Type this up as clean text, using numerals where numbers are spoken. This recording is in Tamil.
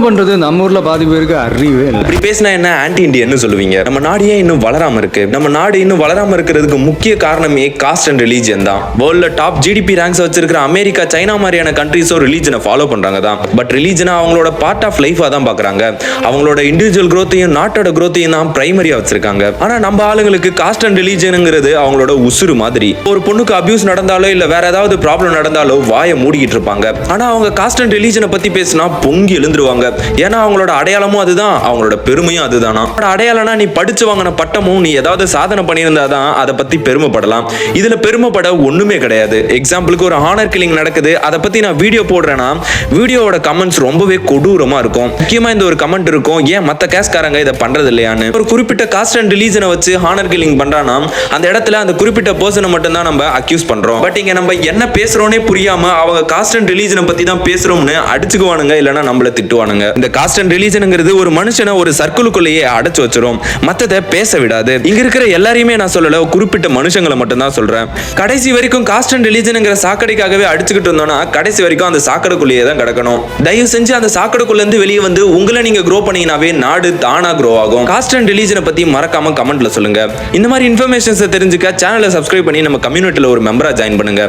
பண்றது நம்ம ஊர்ல பாதி பேருக்கு அறிவே இல்லை. இப்படி பேசினா என்ன ஆன்டி இண்டியன்னு சொல்லுவீங்க. நம்ம நாடு ஏன் இன்னும் வளராம இருக்கு? நம்ம நாடு இன்னும் வளராம இருக்கிறதுக்கு முக்கிய காரணமே காஸ்ட் அண்ட் ரிலீஜியன் தான். வேர்ல்ட்ல டாப் ஜிடிபி ரேங்க்ஸ் வச்சிருக்கிற அமெரிக்கா, சைனா மாதிரியான கண்ட்ரீஸும் ரிலீஜனை ஃபாலோ பண்றாங்க தான். பட் ரிலீஜனை அவங்களோட பார்ட் ஆஃப் லைஃபா தான் பாக்குறாங்க. அவங்களோட இண்டிவிஜுவல் growth-ஐயும் நாட்டோட growth-ஐயும் தான் பிரைமரியா வச்சிருக்காங்க. ஆனா நம்ம ஆளுங்களுக்கு காஸ்ட் அண்ட் ரிலீஜனுங்கிறது அவங்களோட உசுறு மாதிரி. ஒரு பொண்ணுக்கு அபியூஸ் நடந்தாலோ இல்ல வேற ஏதாவது ப்ராப்ளம் நடந்தாலோ வாயை மூடிக்கிட்டு இருப்பாங்க. ஆனா அவங்க காஸ்ட் அண்ட் ரிலீஜனை பத்தி பேசினா பொங்கி எழுந்துருவாங்க. ஏன்னா அவங்களோட அடையாளமும் அதுதான், அவங்களோட பெருமையும் அதுதானா. அடையாளம்னா நீ படிச்சு வாங்கின பட்டமும் நீ ஏதாவது சாதனை பண்ணியிருந்தாதான் அதை பத்தி பெருமைப்படலாம். இதுல பெருமைப்பட ஒண்ணுமே கிடையாது. எக்ஸாம்பிளுக்கு ஒரு ஹானர் கில்லிங் நடக்குது, அதை பத்தி நான் வீடியோ போடுறேன்னா வீடியோவோட கமெண்ட்ஸ் ரொம்பவே கொடூரமா இருக்கும். முக்கியமா இந்த ஒரு கமெண்ட் இருக்கும், ஏன் மத்த கேஸ்காரங்க இதை பண்றது இல்லையான்னு. ஒரு குறிப்பிட்ட காஸ்ட் அண்ட் ரிலீஜனை வச்சு ஹானர் கில்லிங் பண்றானா அந்த இடத்துல அந்த குறிப்பிட்ட பர்சனை மட்டும் தான் நம்ம அக்யூஸ் பண்றோம். பட் இங்க நம்ம என்ன பேசுறோனே புரியாம அவங்க காஸ்ட் அண்ட் ரிலீஜனை பத்தி தான் பேசுறோம்னு அடிச்சுக்குவானுங்க, இல்லைன்னா நம்மள திட்டுவானுங்க. இந்த காஸ்ட் அண்ட் ரிலீஜன்ங்கிறது ஒரு மனுஷனை ஒரு சர்க்கிளுக்குள்ளேயே அடைச்சு வச்சிரும், மத்ததை பேச விடாது. இங்க இருக்கிற எல்லாரையுமே நான் சொல்லல, குறிப்பிட்ட மனுஷங்களை மட்டும் தான் சொல்றேன். கடைசி வரைக்கும் காஸ்ட் அண்ட் ரிலீஜன்ங்கிற சாக்கடைக்காகவே அடிச்சுக்கிட்டு இருந்தோம்னா கடைசி வரைக்கும் அந்த சாக்கடைக்குள்ளேயே தான் கிடக்கணும். தயவு செஞ்சு அந்த சாக்கடைக்குள்ள இருந்து வெளியே வந்து உங்களை நீங்க க்ரோ பண்ணீங்கனாவே நாடு தானா க்ரோ ஆகும். காஸ்ட் அண்ட் ரிலீஜனை பத்தி மறக்காம கமெண்ட்ல சொல்லுங்க. இந்த மாதிரி இன்ஃபர்மேஷன்ஸ் தெரிஞ்சுக்க சேனலை சப்ஸ்கிரைப் பண்ணி நம்ம கம்யூனிட்டில ஒரு மெம்பரா ஜாயின் பண்ணுங்க.